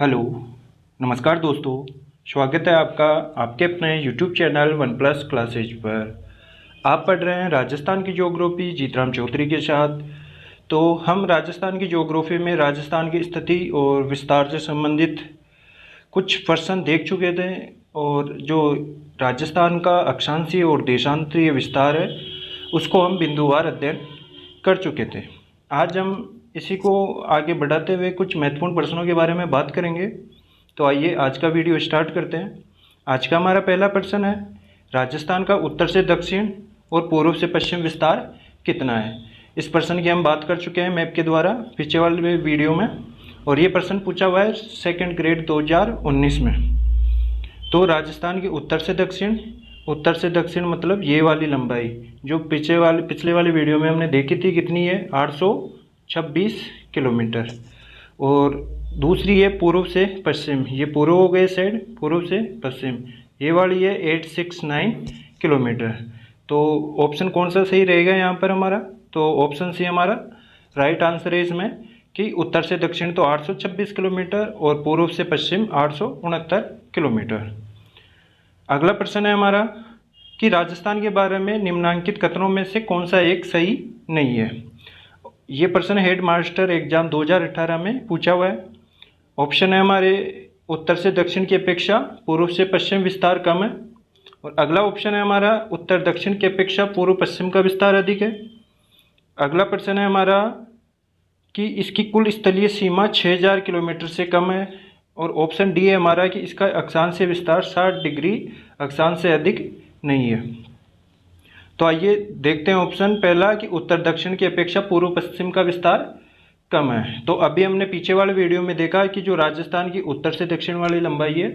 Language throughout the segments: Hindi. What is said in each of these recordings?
हेलो, नमस्कार दोस्तों। स्वागत है आपका आपके अपने YouTube channel one plus classes पर। आप पढ़ रहे हैं राजस्थान की ज्योग्राफी जीतराम चौधरी के साथ। तो हम राजस्थान की ज्योग्राफी में राजस्थान की स्थिति और विस्तार से संबंधित कुछ प्रश्न देख चुके थे, और जो राजस्थान का अक्षांशीय और देशांतरीय विस्तार है उसको हम बिंदुवार अध्ययन कर चुके थे। आज हम इसी को आगे बढ़ाते हुए कुछ महत्वपूर्ण प्रश्नों के बारे में बात करेंगे। तो आइए आज का वीडियो स्टार्ट करते हैं। आज का हमारा पहला प्रश्न है, राजस्थान का उत्तर से दक्षिण और पूर्व से पश्चिम विस्तार कितना है। इस प्रश्न की हम बात कर चुके हैं मैप के द्वारा पीछे वाले वीडियो में, और ये प्रश्न पूछा हुआ है सेकंड ग्रेड 2019 में। तो राजस्थान के उत्तर से दक्षिण मतलब ये वाली लंबाई जो पिछले वाले वीडियो में हमने देखी थी कितनी है, 826 किलोमीटर। और दूसरी है पूर्व से पश्चिम, ये पूर्व हो गए साइड, पूर्व से पश्चिम ये वाली है 869 किलोमीटर। तो ऑप्शन कौन सा सही रहेगा यहाँ पर हमारा? तो ऑप्शन सी हमारा राइट आंसर है इसमें कि उत्तर से दक्षिण तो 826 किलोमीटर और पूर्व से पश्चिम 869 किलोमीटर। अगला प्रश्न है हमारा कि राजस्थान के बारे में निम्नांकित कथनों में से कौन सा एक सही नहीं है। ये प्रश्न हेड मास्टर एग्जाम 2018 में पूछा हुआ है। ऑप्शन है हमारे उत्तर से दक्षिण की अपेक्षा पूर्व से पश्चिम विस्तार कम है, और अगला ऑप्शन है हमारा उत्तर दक्षिण की अपेक्षा पूर्व पश्चिम का विस्तार अधिक है। अगला प्रश्न है हमारा कि इसकी कुल स्थलीय सीमा 6000 किलोमीटर से कम है, और ऑप्शन डी है हमारा कि इसका अक्षांशीय विस्तार 60 डिग्री अक्षांश से अधिक नहीं है। तो आइए देखते हैं ऑप्शन पहला कि उत्तर दक्षिण की अपेक्षा पूर्व पश्चिम का विस्तार कम है। तो अभी हमने पीछे वाले वीडियो में देखा कि जो राजस्थान की उत्तर से दक्षिण वाली लंबाई है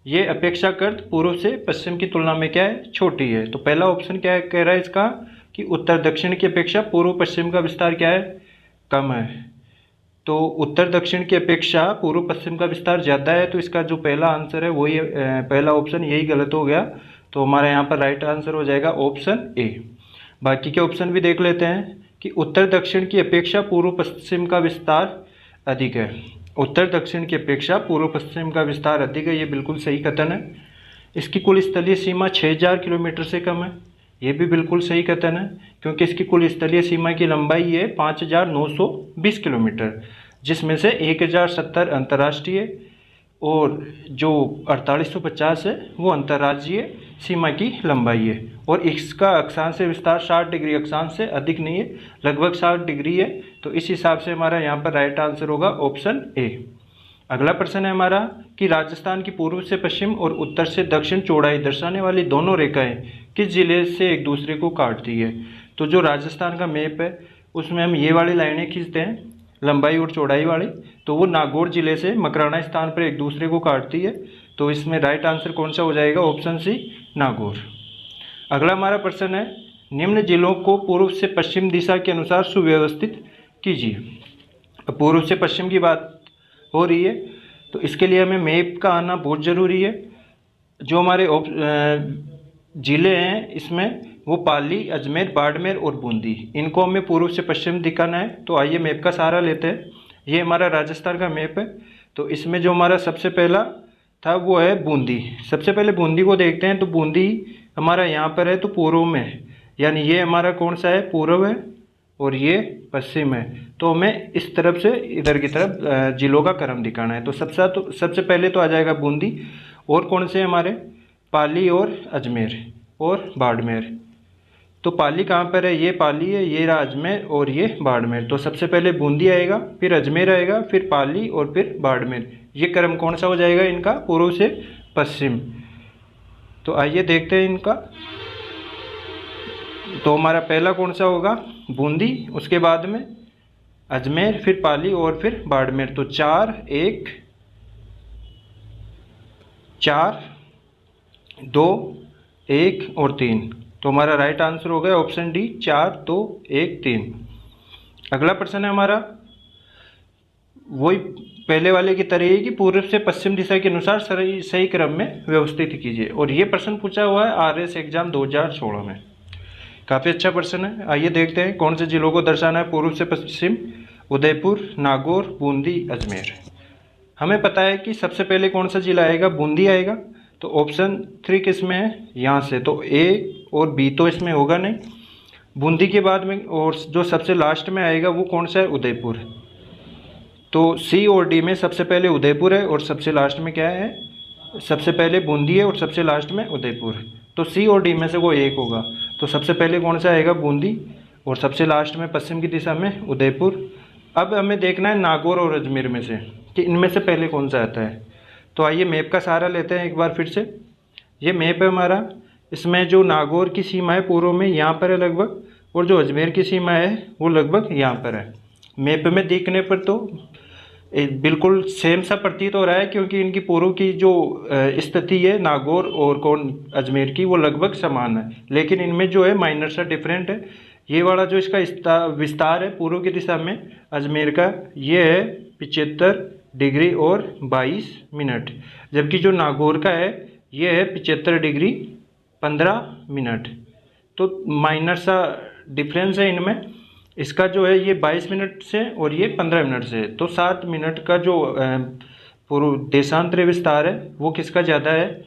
ये अपेक्षाकृत पूर्व से पश्चिम की तुलना में क्या है, छोटी है। तो पहला ऑप्शन क्या है, कह रहा है इसका कि उत्तर दक्षिण की अपेक्षा पूर्व पश्चिम का विस्तार क्या है, कम है। तो उत्तर दक्षिण की अपेक्षा पूर्व पश्चिम का विस्तार ज़्यादा है, तो इसका जो पहला आंसर है वही पहला ऑप्शन यही गलत हो गया। तो हमारा यहाँ पर राइट आंसर हो जाएगा ऑप्शन ए। बाकी के ऑप्शन भी देख लेते हैं कि उत्तर दक्षिण की अपेक्षा पूर्व पश्चिम का विस्तार अधिक है। उत्तर दक्षिण की अपेक्षा पूर्व पश्चिम का विस्तार अधिक है, ये बिल्कुल सही कथन है। इसकी कुल स्थलीय सीमा 6000 किलोमीटर से कम है, ये भी बिल्कुल सही कथन है, क्योंकि इसकी कुल स्थलीय सीमा की लंबाई है 5920 किलोमीटर, जिसमें से 1070 अंतर्राष्ट्रीय और जो 4850 है वो अंतर्राज्यीय सीमा की लंबाई है। और इसका अक्षांशीय विस्तार 60 डिग्री अक्षांश से अधिक नहीं है, लगभग 60 डिग्री है। तो इस हिसाब से हमारा यहाँ पर राइट आंसर होगा ऑप्शन ए। अगला प्रश्न है हमारा कि राजस्थान की पूर्व से पश्चिम और उत्तर से दक्षिण चौड़ाई दर्शाने वाली दोनों रेखाएं किस जिले से एक दूसरे को काटती है। तो जो राजस्थान का मैप है उसमें हम ये वाली लाइनें खींचते हैं लंबाई और चौड़ाई वाली, तो वो नागौर जिले से मकराना स्थान पर एक दूसरे को काटती है। तो इसमें राइट आंसर कौन सा हो जाएगा, ऑप्शन सी नागौर। अगला हमारा प्रश्न है, निम्न जिलों को पूर्व से पश्चिम दिशा के अनुसार सुव्यवस्थित कीजिए। पूर्व से पश्चिम की बात हो रही है, तो इसके लिए हमें मैप का आना बहुत ज़रूरी है। जो हमारे ज़िले हैं इसमें वो पाली, अजमेर, बाड़मेर और बूंदी, इनको हमें पूर्व से पश्चिम दिखाना है। तो आइए मैप का सहारा लेते हैं। ये हमारा राजस्थान का मैप है। तो इसमें जो हमारा सबसे पहला था वो है बूंदी। सबसे पहले बूंदी को देखते हैं। तो बूंदी हमारा यहाँ पर है, तो पूर्व में है, यानी ये हमारा कौन सा है, पूर्व है, और ये पश्चिम है। तो हमें इस तरफ से इधर की तरफ जिलों का क्रम दिखाना है। तो सबसे पहले तो आ जाएगा बूंदी, और कौन से हमारे पाली और अजमेर और बाड़मेर। तो पाली कहाँ पर है, ये पाली है, ये रहा अजमेर और ये बाड़मेर। तो सबसे पहले बूंदी आएगा, फिर अजमेर आएगा, फिर पाली और फिर बाड़मेर। ये क्रम कौन सा हो जाएगा इनका, पूर्व से पश्चिम। तो आइए देखते हैं इनका। तो हमारा पहला कौन सा होगा, बूंदी, उसके बाद में अजमेर, फिर पाली और फिर बाड़मेर। तो 4 1 4 2 1 और 3। तो हमारा राइट आंसर हो गया ऑप्शन डी 4 2 1 3। अगला प्रश्न है हमारा वही पहले वाले की तरह ही कि पूर्व से पश्चिम दिशा के अनुसार सही क्रम में व्यवस्थित कीजिए। और ये प्रश्न पूछा हुआ है आरएस एग्जाम 2016 में। काफ़ी अच्छा प्रश्न है। आइए देखते हैं कौन से जिलों को दर्शाना है पूर्व से पश्चिम। उदयपुर, नागौर, बूंदी, अजमेर। हमें पता है कि सबसे पहले कौन सा जिला आएगा, बूंदी आएगा। तो ऑप्शन 3 किस में है, यहाँ से। तो ए और बी तो इसमें होगा नहीं। बूंदी के बाद में और जो सबसे लास्ट में आएगा वो कौन सा है, उदयपुर। तो सी और डी में सबसे पहले उदयपुर है और सबसे लास्ट में क्या है, सबसे पहले बूंदी है और सबसे लास्ट में उदयपुर। तो सी और डी में से वो एक होगा। तो सबसे पहले कौन सा आएगा, बूंदी, और सबसे लास्ट में पश्चिम की दिशा में उदयपुर। अब हमें देखना है नागौर और अजमेर में से कि इनमें से पहले कौन सा आता है। तो आइए मैप का सहारा लेते हैं एक बार फिर से। ये मैप है हमारा, इसमें जो नागौर की सीमा है पूर्व में यहाँ पर है लगभग, और जो अजमेर की सीमा है वो लगभग यहाँ पर है। मैप में देखने पर तो बिल्कुल सेम सा प्रतीत हो रहा है, क्योंकि इनकी पूर्व की जो स्थिति है नागौर और अजमेर की वो लगभग समान है, लेकिन इनमें जो है माइनर सा डिफरेंट है। ये वाला जो इसका विस्तार है पूर्व की दिशा में अजमेर का, ये है 75 डिग्री और 22 मिनट, जबकि जो नागौर का है ये है 75 डिग्री 15 मिनट। तो माइनर सा डिफरेंस है इनमें। इसका जो है ये 22 मिनट से और ये 15 मिनट से, तो 7 मिनट का जो पूर्व देशांतरी विस्तार है वो किसका ज़्यादा है,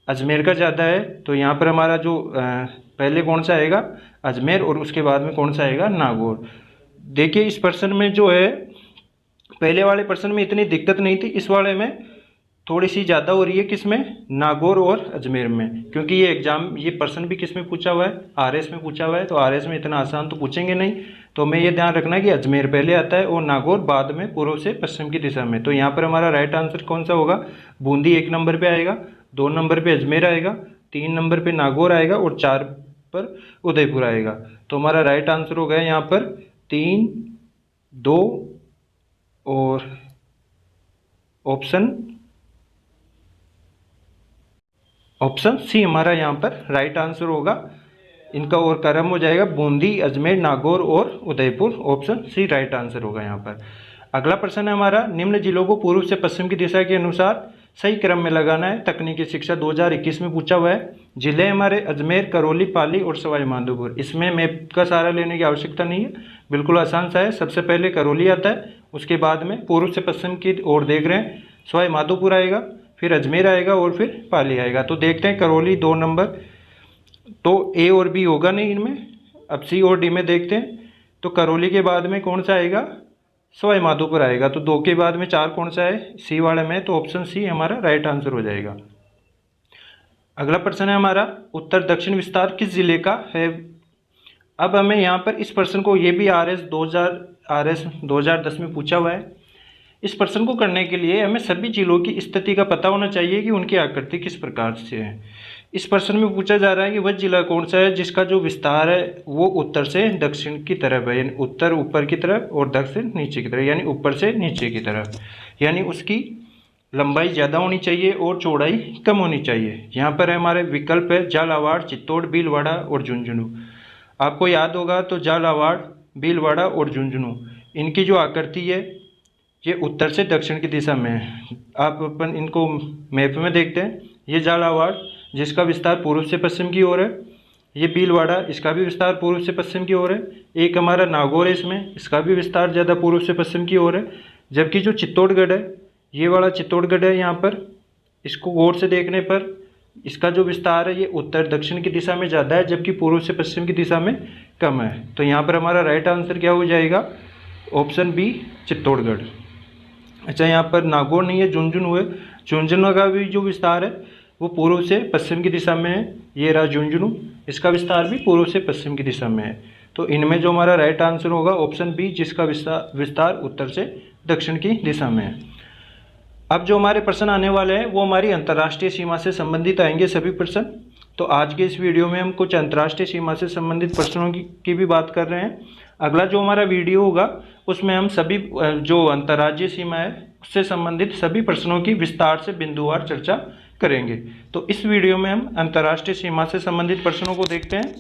अजमेर का ज़्यादा है। तो यहाँ पर हमारा जो पहले कौन सा आएगा, अजमेर, और उसके बाद में कौन सा आएगा, नागौर। देखिए इस प्रश्न में जो है पहले वाले प्रश्न में इतनी दिक्कत नहीं थी, इस वाले में थोड़ी सी ज़्यादा हो रही है, किसमें, नागौर और अजमेर में, क्योंकि ये प्रश्न भी किस में पूछा हुआ है, आरएस में पूछा हुआ है। तो आरएस में इतना आसान तो पूछेंगे नहीं, तो हमें ये ध्यान रखना है कि अजमेर पहले आता है और नागौर बाद में पूर्व से पश्चिम की दिशा में। तो यहाँ पर हमारा राइट आंसर कौन सा होगा, बूंदी 1 नंबर पे आएगा, 2 नंबर पे अजमेर आएगा, 3 नंबर पे नागौर आएगा और 4 पर उदयपुर आएगा। तो हमारा राइट आंसर हो गया यहाँ पर 3, 2 और ऑप्शन सी हमारा यहाँ पर राइट आंसर होगा। इनका और क्रम हो जाएगा बूंदी, अजमेर, नागौर और Udaipur. Option C right answer होगा यहाँ पर। अगला प्रश्न है हमारा, निम्न जिलों को पूर्व से पश्चिम की दिशा के अनुसार सही क्रम में लगाना है। तकनीकी शिक्षा 2021 में पूछा हुआ है। जिले हमारे अजमेर, करौली, पाली और सवाई माधोपुर। इसमें मैप का सहारा लेने की आवश्यकता नहीं है, बिल्कुल आसान सा है। सबसे पहले करौली आता है, उसके बाद में पूर्व से पश्चिम की ओर देख रहे हैं सवाई माधोपुर आएगा, फिर अजमेर आएगा और फिर पाली आएगा। तो देखते हैं करौली 2 नंबर, तो ए और बी होगा नहीं इनमें। अब सी और डी में देखते हैं, तो करौली के बाद में कौन सा आएगा, सवाई माधोपुर आएगा। तो 2 के बाद में 4 कौन सा है, सी वाले में, तो ऑप्शन सी हमारा राइट आंसर हो जाएगा। अगला प्रश्न है हमारा, उत्तर दक्षिण विस्तार किस जिले का है। अब हमें यहाँ पर इस प्रश्न को, ये भी आरएस 2010 में पूछा हुआ है। इस प्रश्न को करने के लिए हमें सभी जिलों की स्थिति का पता होना चाहिए कि उनकी आकृति किस प्रकार से है। इस प्रश्न में पूछा जा रहा है कि वह जिला कौन सा है जिसका जो विस्तार है वो उत्तर से दक्षिण की तरफ है, यानी उत्तर ऊपर की तरफ और दक्षिण नीचे की तरफ, यानी ऊपर से नीचे की तरफ, यानी उसकी लंबाई ज़्यादा होनी चाहिए और चौड़ाई कम होनी चाहिए। यहाँ पर हमारे विकल्प है झालावाड़, चित्तौड़, भीलवाड़ा और झुंझुनू। आपको याद होगा तो झालावाड़, भीलवाड़ा और झुंझुनू, इनकी जो आकृति है ये उत्तर से दक्षिण की दिशा में है। आप अपन इनको मैप में देखते हैं, ये झालावाड़ जिसका विस्तार पूर्व से पश्चिम की ओर है, ये भीलवाड़ा इसका भी विस्तार पूर्व से पश्चिम की ओर है, एक हमारा नागौर है इसमें, इसका भी विस्तार ज़्यादा पूर्व से पश्चिम की ओर है। जबकि जो चित्तौड़गढ़ है, ये वाला चित्तौड़गढ़ है, यहाँ पर इसको गौर से देखने पर इसका जो विस्तार है ये उत्तर दक्षिण की दिशा में ज़्यादा है, जबकि पूर्व से पश्चिम की दिशा में कम है। तो यहाँ पर हमारा राइट आंसर क्या हो जाएगा, ऑप्शन बी चित्तौड़गढ़। अच्छा, यहाँ पर नागौर नहीं है, झुंझुनू है। झुंझुनू का भी जो विस्तार है वो पूर्व से पश्चिम की दिशा में है, ये रहा झुंझुनू, इसका विस्तार भी पूर्व से पश्चिम की दिशा में है। तो इनमें जो हमारा राइट आंसर होगा ऑप्शन बी, जिसका विस्तार उत्तर से दक्षिण की दिशा में है। अब जो हमारे प्रश्न आने वाले हैं वो हमारी अंतर्राष्ट्रीय सीमा से संबंधित आएंगे सभी प्रश्न। तो आज के इस वीडियो में हम कुछ अंतर्राष्ट्रीय सीमा से संबंधित प्रश्नों की भी बात कर रहे हैं। अगला जो हमारा वीडियो होगा उसमें हम सभी जो अंतर्राज्यीय सीमा है उससे संबंधित सभी प्रश्नों की विस्तार से बिंदुवार चर्चा करेंगे। तो इस वीडियो में हम अंतर्राष्ट्रीय सीमा से संबंधित प्रश्नों को देखते हैं।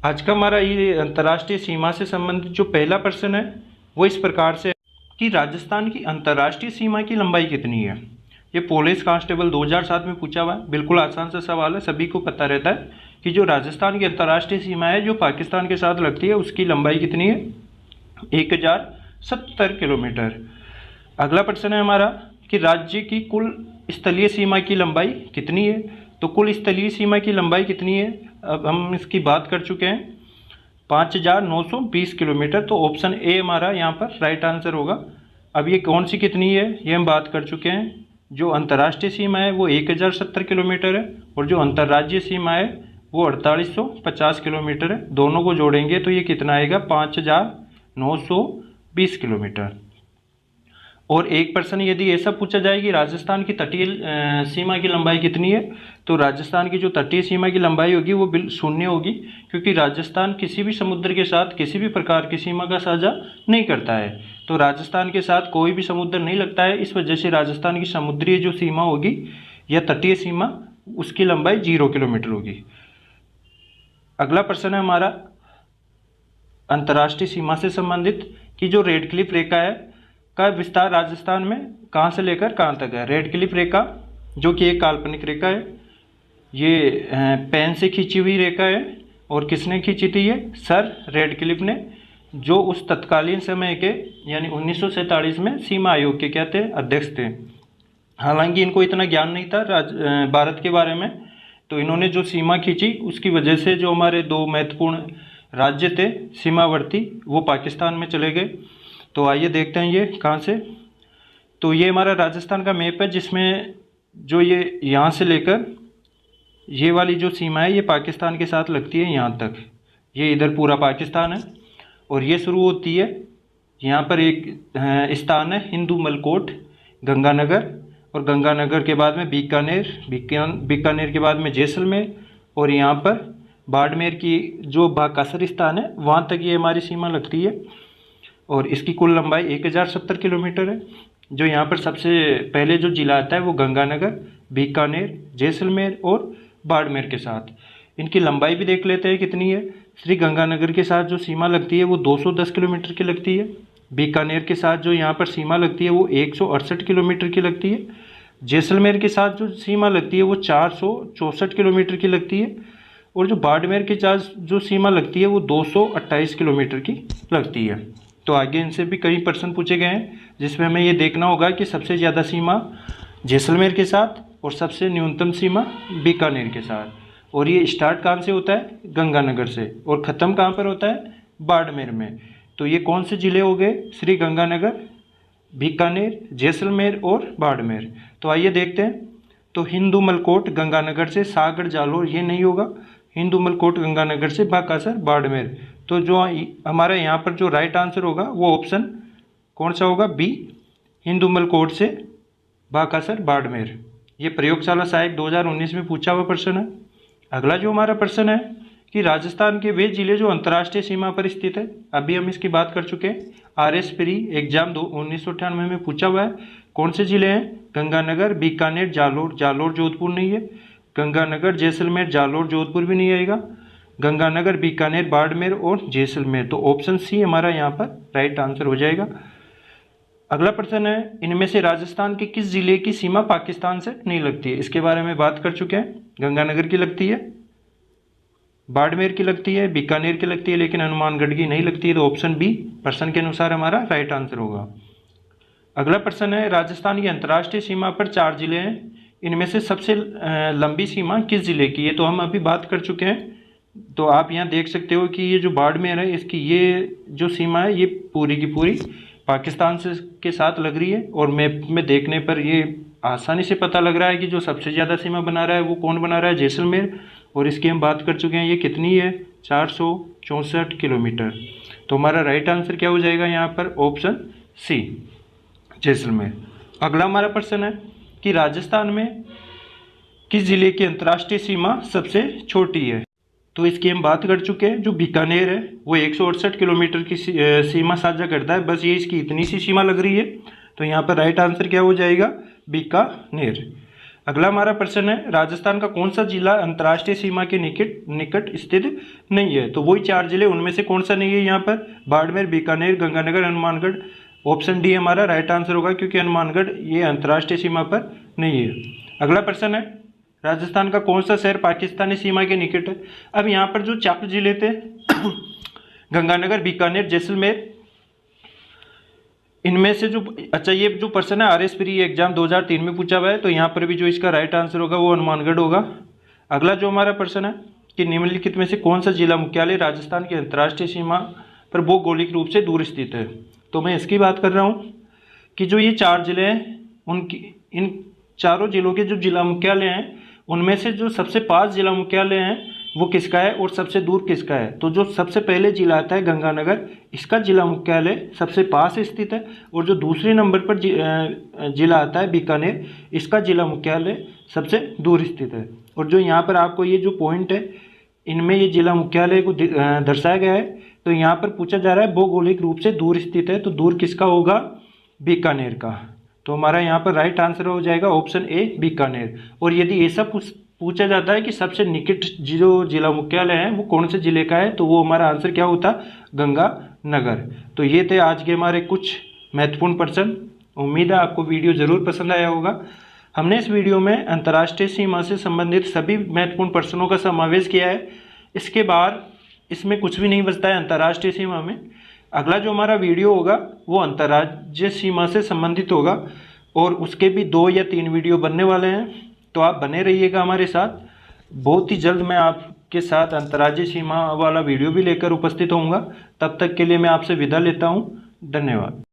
आज का हमारा ये अंतर्राष्ट्रीय सीमा से संबंधित जो पहला प्रश्न है वो इस प्रकार से कि राजस्थान की अंतर्राष्ट्रीय सीमा की लंबाई कितनी है। ये पुलिस कांस्टेबल 2007 में पूछा हुआ है, बिल्कुल आसान सा सवाल है, सभी को पता रहता है कि जो राजस्थान की अंतर्राष्ट्रीय सीमा है जो पाकिस्तान के साथ लगती है उसकी लंबाई कितनी है, 1070 किलोमीटर। अगला प्रश्न है हमारा कि राज्य की कुल स्थलीय सीमा की लंबाई कितनी है। तो कुल स्थलीय सीमा की लंबाई कितनी है, अब हम इसकी बात कर चुके हैं, 5,920 किलोमीटर। तो ऑप्शन ए हमारा यहाँ पर राइट आंसर होगा। अब ये कौन सी कितनी है ये हम बात कर चुके हैं। जो अंतर्राष्ट्रीय सीमा है वो 1,070 किलोमीटर है और जो अंतर्राज्यीय सीमा है वो 4850 किलोमीटर है। दोनों को जोड़ेंगे तो ये कितना आएगा, 5,920 किलोमीटर। और एक प्रश्न यदि ऐसा पूछा जाए कि राजस्थान की तटीय सीमा की लंबाई कितनी है, तो राजस्थान की जो तटीय सीमा की लंबाई होगी वो शून्य होगी, क्योंकि राजस्थान किसी भी समुद्र के साथ किसी भी प्रकार की सीमा का साझा नहीं करता है। तो राजस्थान के साथ कोई भी समुद्र नहीं लगता है, इस वजह से राजस्थान की समुद्रीय जो सीमा होगी या तटीय सीमा, उसकी लंबाई 0 किलोमीटर होगी। अगला प्रश्न है हमारा अंतर्राष्ट्रीय सीमा से संबंधित कि जो रेड क्लिफ रेखा है का विस्तार राजस्थान में कहाँ से लेकर कहाँ तक है। रेड क्लिफ रेखा जो कि एक काल्पनिक रेखा है, ये पेन से खींची हुई रेखा है। और किसने खींची थी ये, सर रेड क्लिफ ने, जो उस तत्कालीन समय के यानी 1947 में सीमा आयोग के क्या थे, अध्यक्ष थे। हालांकि इनको इतना ज्ञान नहीं था भारत के बारे में, तो इन्होंने जो सीमा खींची उसकी वजह से जो हमारे दो महत्वपूर्ण राज्य थे सीमावर्ती वो पाकिस्तान में चले गए। तो आइए देखते हैं ये कहाँ से। तो ये हमारा राजस्थान का मैप है, जिसमें जो ये यहाँ से लेकर ये वाली जो सीमा है ये पाकिस्तान के साथ लगती है यहाँ तक, ये इधर पूरा पाकिस्तान है। और ये शुरू होती है यहाँ पर एक स्थान है हिंदू मलकोट गंगानगर, और गंगानगर के बाद में बीकानेर के बाद में जैसलमेर, और यहाँ पर बाड़मेर की जो बाकासर स्थान है वहाँ तक ये हमारी सीमा लगती है। और इसकी कुल लंबाई 1,070 किलोमीटर है। जो यहाँ पर सबसे पहले जो जिला आता है वो गंगानगर, बीकानेर, जैसलमेर और बाड़मेर के साथ। इनकी लंबाई भी देख लेते हैं कितनी है। श्री गंगानगर के साथ जो सीमा लगती है वो 210 किलोमीटर की लगती है। बीकानेर के साथ जो यहाँ पर सीमा लगती है वो 168 किलोमीटर की लगती है। जैसलमेर के साथ जो सीमा लगती है वो 464 किलोमीटर की लगती है। और जो बाड़मेर के साथ जो सीमा लगती है वो 228 किलोमीटर की लगती है। तो आगे इनसे भी कई प्रश्न पूछे गए हैं, जिसमें हमें ये देखना होगा कि सबसे ज़्यादा सीमा जैसलमेर के साथ और सबसे न्यूनतम सीमा बीकानेर के साथ। और ये स्टार्ट कहाँ से होता है, गंगानगर से, और ख़त्म कहाँ पर होता है, बाड़मेर में। तो ये कौन से ज़िले हो गए, श्री गंगानगर, बीकानेर, जैसलमेर और बाड़मेर। तो आइए देखते हैं। तो हिंदू मलकोट गंगानगर से सागर जालोर ये नहीं होगा, हिंदू मलकोट गंगानगर से बाकासर बाड़मेर। तो जो हमारा यहाँ पर जो राइट आंसर होगा वो ऑप्शन कौन सा होगा, बी, हिंदू मलकोट से बाकासर बाड़मेर। ये प्रयोगशाला सहायक 2019 में पूछा हुआ प्रश्न है। अगला जो हमारा प्रश्न है कि राजस्थान के वे जिले जो अंतर्राष्ट्रीय सीमा पर स्थित है, अभी हम इसकी बात कर चुके हैं। RS प्री एग्जाम 1998 में पूछा हुआ है। कौन से जिले हैं, गंगानगर, बीकानेर, जालोर, जालोर जोधपुर नहीं है, गंगानगर, जैसलमेर, जालोर जोधपुर भी नहीं आएगा, गंगानगर, बीकानेर, बाड़मेर और जैसलमेर। तो ऑप्शन सी हमारा यहाँ पर राइट आंसर हो जाएगा। अगला प्रश्न है, इनमें से राजस्थान के किस जिले की सीमा पाकिस्तान से नहीं लगती है। इसके बारे में बात कर चुके हैं। गंगानगर की लगती है, बाड़मेर की लगती है, बीकानेर की लगती है, लेकिन हनुमानगढ़ की नहीं लगती है। तो ऑप्शन बी प्रश्न के अनुसार हमारा राइट आंसर होगा। अगला प्रश्न है, राजस्थान की अंतर्राष्ट्रीय सीमा पर 4 जिले हैं, इनमें से सबसे लंबी सीमा किस जिले की है। तो हम अभी बात कर चुके हैं। तो आप यहाँ देख सकते हो कि ये जो बाड़मेर है इसकी ये जो सीमा है ये पूरी की पूरी पाकिस्तान से के साथ लग रही है। और मैप में देखने पर ये आसानी से पता लग रहा है कि जो सबसे ज़्यादा सीमा बना रहा है वो कौन बना रहा है, जैसलमेर। और इसकी हम बात कर चुके हैं, ये कितनी है, 464 किलोमीटर। तो हमारा राइट आंसर क्या हो जाएगा यहाँ पर, ऑप्शन सी, जैसलमेर। अगला हमारा प्रश्न है कि राजस्थान में किस जिले की अंतर्राष्ट्रीय सीमा सबसे छोटी है। तो इसकी हम बात कर चुके हैं। जो बीकानेर है वो 168 किलोमीटर की सीमा साझा करता है, बस ये इसकी इतनी सी सीमा लग रही है। तो यहाँ पर राइट आंसर क्या हो जाएगा, बीकानेर। अगला हमारा प्रश्न है, राजस्थान का कौन सा जिला अंतर्राष्ट्रीय सीमा के निकट स्थित नहीं है। तो वही 4 जिले, उनमें से कौन सा नहीं है यहाँ पर, बाड़मेर, बीकानेर, गंगानगर, हनुमानगढ़। ऑप्शन डी हमारा राइट आंसर होगा, क्योंकि हनुमानगढ़ ये अंतर्राष्ट्रीय सीमा पर नहीं है। अगला प्रश्न है, राजस्थान का कौन सा शहर पाकिस्तानी सीमा के निकट है। अब यहाँ पर जो 4 जिले थे गंगानगर, बीकानेर, जैसलमेर, इनमें से जो अच्छा ये जो प्रश्न है RS प्री एग्जाम 2003 में पूछा हुआ है, तो यहाँ पर भी जो इसका राइट आंसर होगा वो हनुमानगढ़ होगा। अगला जो हमारा प्रश्न है कि निम्नलिखित में से कौन सा जिला मुख्यालय राजस्थान की अंतर्राष्ट्रीय सीमा पर भौगोलिक रूप से दूर स्थित है। तो मैं इसकी बात कर रहा हूँ कि जो ये 4 जिले हैं उनकी इन चारों जिलों के जो जिला मुख्यालय हैं उनमें से जो सबसे पास जिला मुख्यालय हैं वो किसका है और सबसे दूर किसका है। तो जो सबसे पहले जिला आता है गंगानगर, इसका जिला मुख्यालय सबसे पास स्थित है। और जो दूसरे नंबर पर जिला आता है बीकानेर, इसका जिला मुख्यालय सबसे दूर स्थित है। और जो यहाँ पर आपको ये जो पॉइंट है इनमें ये जिला मुख्यालय को दर्शाया गया है। तो यहाँ पर पूछा जा रहा है भौगोलिक रूप से दूर स्थित है, तो दूर किसका होगा, बीकानेर का। तो हमारा यहाँ पर राइट आंसर हो जाएगा ऑप्शन ए बीकानेर। और यदि ऐसा पूछा जाता है कि सबसे निकट जो जिला मुख्यालय है वो कौन से जिले का है, तो वो हमारा आंसर क्या होता, गंगानगर। तो ये थे आज के हमारे कुछ महत्वपूर्ण प्रश्न। उम्मीद है आपको वीडियो ज़रूर पसंद आया होगा। हमने इस वीडियो में अंतर्राष्ट्रीय सीमा से संबंधित सभी महत्वपूर्ण प्रश्नों का समावेश किया है। इसके बाद इसमें कुछ भी नहीं बचता है अंतर्राष्ट्रीय सीमा में। अगला जो हमारा वीडियो होगा वो अंतर्राज्यीय सीमा से संबंधित होगा और उसके भी 2 या 3 वीडियो बनने वाले हैं, तो आप बने रहिएगा हमारे साथ। बहुत ही जल्द मैं आपके साथ अंतर्राज्यीय सीमा वाला वीडियो भी लेकर उपस्थित होऊंगा। तब तक के लिए मैं आपसे विदा लेता हूं। धन्यवाद।